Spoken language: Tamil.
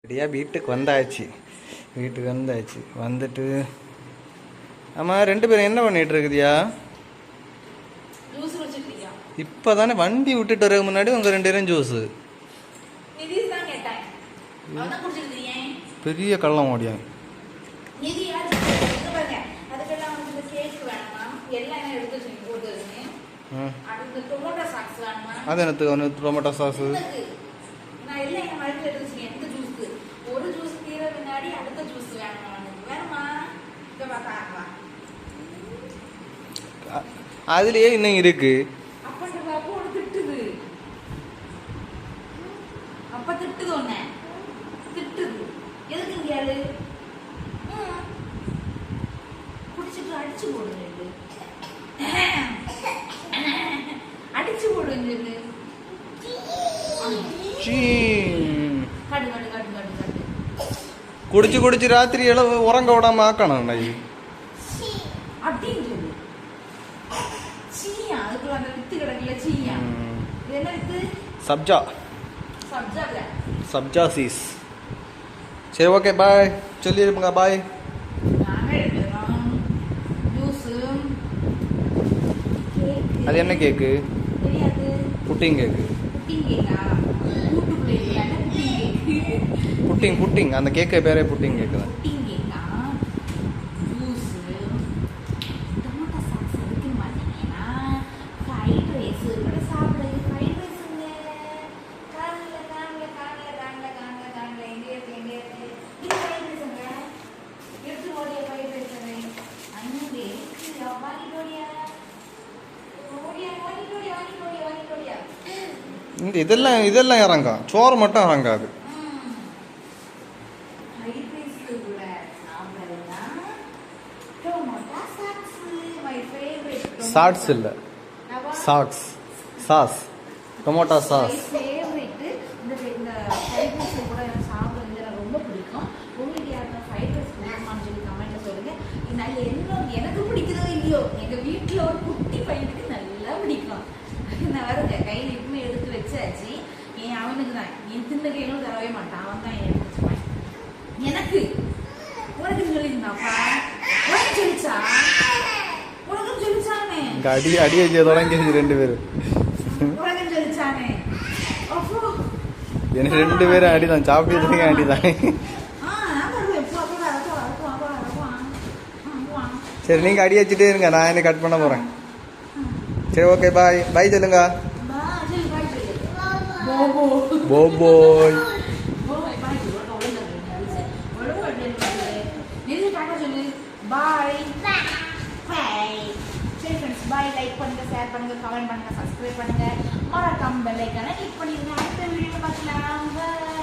ரெடியாக வீட்டுக்கு வந்தாச்சு வந்துட்டு ஆமாம் 2 பேரும் என்ன பண்ணிட்டு இருக்குதியா? இப்போ தானே வண்டி விட்டுட்டு வர முன்னாடி உங்கள் 2 பேரும் ஜூஸு பெரிய கள்ளம் ஓடியாங்க. அது எனக்கு ஒன்று டொமேட்டோ சாஸு அதுலயே இன்னும் இருக்கு. குடிச்சு குடிச்சு ராத்திரி உறங்க விடாம ஆக்கணும். சப்ஜா சீஸ். சரி ஓகே பாய் சொல்லிருப்பா. பாய். அது என்ன கேக்கு? புட்டிங் கேக்கு. புட்டிங் அந்த கேக்கு பேரே புட்டிங் கேக்கு தான். இதெல்லாம் இறங்கும், சோறு மட்டும் இறங்காது. சாட்ஸ் இல்லை, சாஸ் டொமேட்டோ சாஸ். எனக்கு பிடிக்குதோ இல்லையோ, எங்க வீட்டுல ஒரு குட்டி பையனுக்கு நல்லா பிடிக்கும். நான் வருங்க கையில இப்பவுமே எடுத்து வச்சாச்சு. என் அவனுக்கு தான் என் தின்ன கையிலும் தரவே மாட்டான். அவன் தான் எடுத்து வச்சுப்பான். எனக்கு உனக்கு சொல்லியிருந்தாப்பா, உனக்கு சொல்லிச்சா, உனக்கு சொல்லிச்சானே. அடி அடிய தொடங்கி 2 பேரும் உனக்கு சொல்லிச்சானே. எனக்கு 2 பேரும் அடிதான், சாப்பிட்டு அடிதான். சரி நீங்க அடி வச்சுட்டே இருங்க, நான் என்ன கட் பண்ண போறேன். சரி ஓகே பாய். பாய் சொல்லுங்க. போய் லைக் பண்ணுங்க, ஷேர் பண்ணுங்க, கமெண்ட் பண்ணுங்க, சப்ஸ்கிரைப் பண்ணுங்க, மறக்காம பெல் ஐகானை கிளிக் பண்ணிருங்க. அடுத்த வீடியோல பார்க்கலாம்.